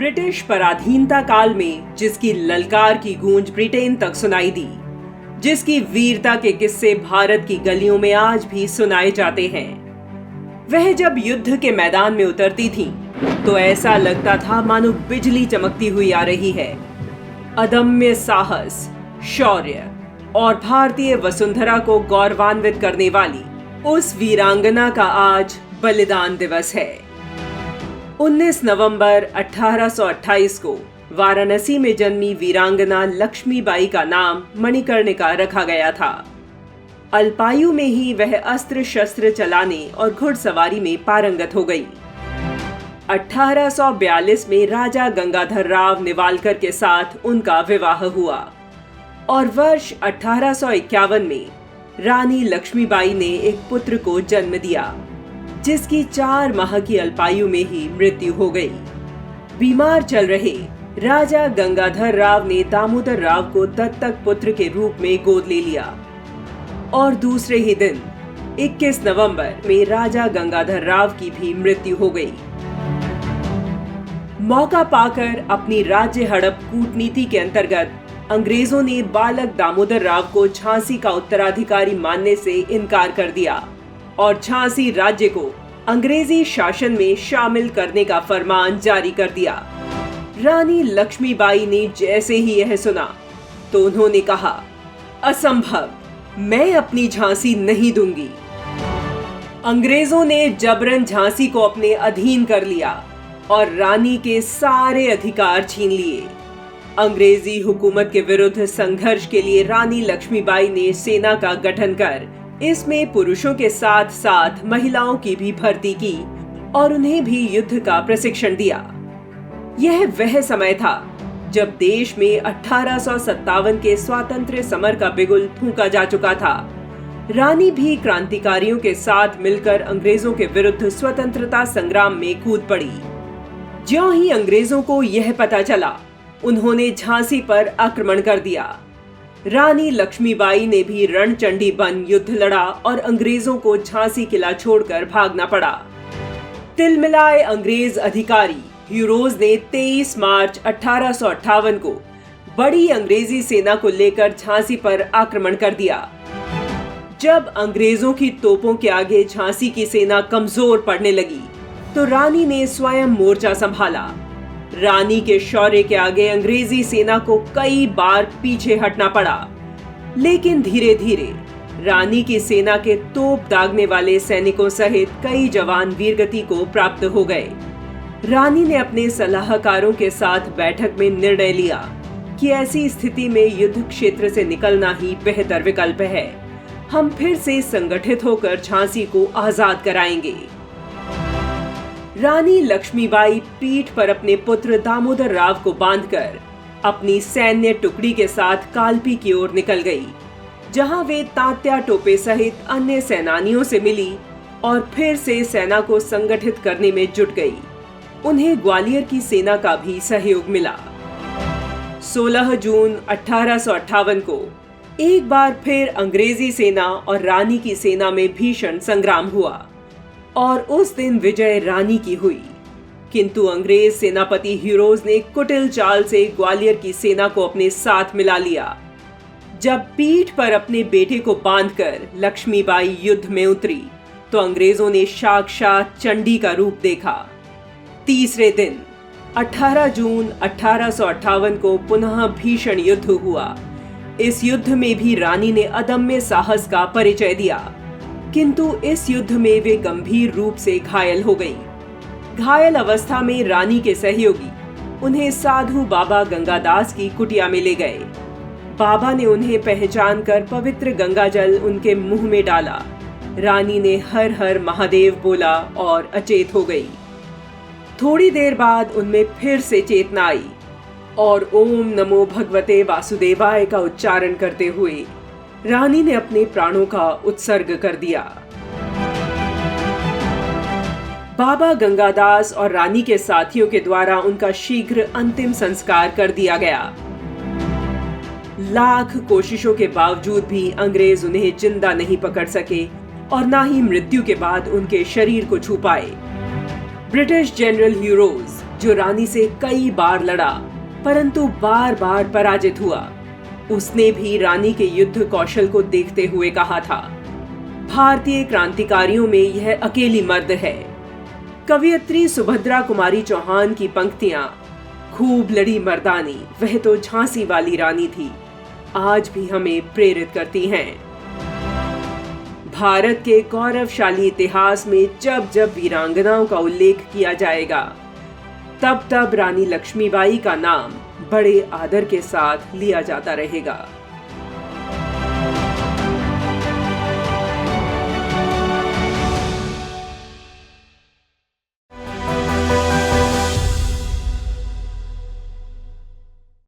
British पराधीनता काल में जिसकी ललकार की गूंज ब्रिटेन तक सुनाई दी, जिसकी वीरता के किस्से भारत की गलियों में आज भी सुनाए जाते हैं, वह जब युद्ध के मैदान में उतरती थीं, तो ऐसा लगता था मानो बिजली चमकती हुई आ रही है। अदम्य साहस, शौर्य और भारतीय वसुंधरा को गौरवान्वित करने वाली उस वीरांगना का आज बलिदान दिवस है। 19 नवंबर 1828 को वाराणसी में जन्मी वीरांगना लक्ष्मीबाई का नाम मणिकर्णिका रखा गया था। अल्पायु में ही वह अस्त्र शस्त्र चलाने और घुड़सवारी में पारंगत हो गई। 1842 में राजा गंगाधर राव निवालकर के साथ उनका विवाह हुआ और वर्ष 1851 में रानी लक्ष्मीबाई ने एक पुत्र को जन्म दिया, जिसकी 4 माह की अल्पायु में ही मृत्यु हो गई। बीमार चल रहे राजा गंगाधर राव ने दामोदर राव को दत्तक पुत्र के रूप में गोद ले लिया और दूसरे ही दिन 21 नवंबर में राजा गंगाधर राव की भी मृत्यु हो गई। मौका पाकर अपनी राज्य हड़प कूटनीति के अंतर्गत अंग्रेजों ने बालक दामोदर राव को झांसी का उत्तराधिकारी मानने से इनकार कर दिया और झांसी राज्य को अंग्रेजी शासन में शामिल करने का फरमान जारी कर दिया। रानी लक्ष्मीबाई ने जैसे ही यह सुना तो उन्होंने कहा, असंभव, मैं अपनी झांसी नहीं दूंगी। अंग्रेजों ने जबरन झांसी को अपने अधीन कर लिया और रानी के सारे अधिकार छीन लिए। अंग्रेजी हुकूमत के विरुद्ध संघर्ष के लिए रानी लक्ष्मीबाई ने सेना का गठन कर इसमें पुरुषों के साथ साथ महिलाओं की भी भर्ती की और उन्हें भी युद्ध का प्रशिक्षण दिया। यह वह समय था जब देश में 1857 के स्वातंत्र्य समर का बिगुल फूंका जा चुका था। रानी भी क्रांतिकारियों के साथ मिलकर अंग्रेजों के विरुद्ध स्वतंत्रता संग्राम में कूद पड़ी। ज्यों ही अंग्रेजों को यह पता चला, उन्होंने झांसी पर आक्रमण कर दिया। रानी लक्ष्मीबाई ने भी रणचंडी बन युद्ध लड़ा और अंग्रेजों को झांसी किला छोड़कर भागना पड़ा। तिलमिलाए अंग्रेज अधिकारी ह्यूरोज ने 23 मार्च 1858 को बड़ी अंग्रेजी सेना को लेकर झांसी पर आक्रमण कर दिया। जब अंग्रेजों की तोपों के आगे झांसी की सेना कमजोर पड़ने लगी, तो रानी ने स्वयं मोर्चा संभाला। रानी के शौर्य के आगे अंग्रेजी सेना को कई बार पीछे हटना पड़ा, लेकिन धीरे धीरे रानी की सेना के तोप दागने वाले सैनिकों सहित कई जवान वीरगति को प्राप्त हो गए। रानी ने अपने सलाहकारों के साथ बैठक में निर्णय लिया कि ऐसी स्थिति में युद्ध क्षेत्र से निकलना ही बेहतर विकल्प है। हम फिर से संगठित होकर झांसी को आजाद कराएंगे। रानी लक्ष्मीबाई पीठ पर अपने पुत्र दामोदर राव को बांधकर अपनी सैन्य टुकड़ी के साथ कालपी की ओर निकल गई, जहां वे तात्या टोपे सहित अन्य सेनानियों से मिली और फिर से सेना को संगठित करने में जुट गई। उन्हें ग्वालियर की सेना का भी सहयोग मिला। 16 जून 1858 को एक बार फिर अंग्रेजी सेना और रानी की सेना में भीषण संग्राम हुआ और उस दिन विजय रानी की हुई, किंतु अंग्रेज सेनापति ह्यूरोज ने कुटिल चाल से ग्वालियर की सेना को अपने साथ मिला लिया। जब पीठ पर अपने बेटे को बांधकर लक्ष्मीबाई युद्ध में उतरी, तो अंग्रेजों ने साक्षात चंडी का रूप देखा। तीसरे दिन 18 जून 1858 को पुनः भीषण युद्ध हुआ। इस युद्ध में भी रानी ने अदम्य साहस का परिचय दिया, किंतु इस युद्ध में वे गंभीर रूप से घायल हो गई। घायल अवस्था में रानी के सहयोगी उन्हें साधु बाबा गंगादास की कुटिया में ले गए। बाबा ने उन्हें पहचान कर पवित्र गंगाजल उनके मुंह में डाला। रानी ने हर हर महादेव बोला और अचेत हो गई। थोड़ी देर बाद उनमें फिर से चेतना आई और ओम नमो भगवते वासुदेवाय का उच्चारण करते हुए रानी ने अपने प्राणों का उत्सर्ग कर दिया। बाबा गंगादास और रानी के साथियों के द्वारा उनका शीघ्र अंतिम संस्कार कर दिया गया। लाख कोशिशों के बावजूद भी अंग्रेज उन्हें जिंदा नहीं पकड़ सके और ना ही मृत्यु के बाद उनके शरीर को छू पाए। ब्रिटिश जनरल ह्यूरोज जो रानी से कई बार लड़ा परंतु बार बार पराजित हुआ। उसने भी रानी के युद्ध कौशल को देखते हुए कहा था, भारतीय क्रांतिकारियों में यह अकेली मर्द है। कवयित्री सुभद्रा कुमारी चौहान की पंक्तियां, खूब लड़ी मर्दानी वह तो झांसी वाली रानी थी, आज भी हमें प्रेरित करती हैं। भारत के गौरवशाली इतिहास में जब जब वीरांगनाओं का उल्लेख किया जाएगा, तब तब रानी लक्ष्मीबाई का नाम बड़े आदर के साथ लिया जाता रहेगा।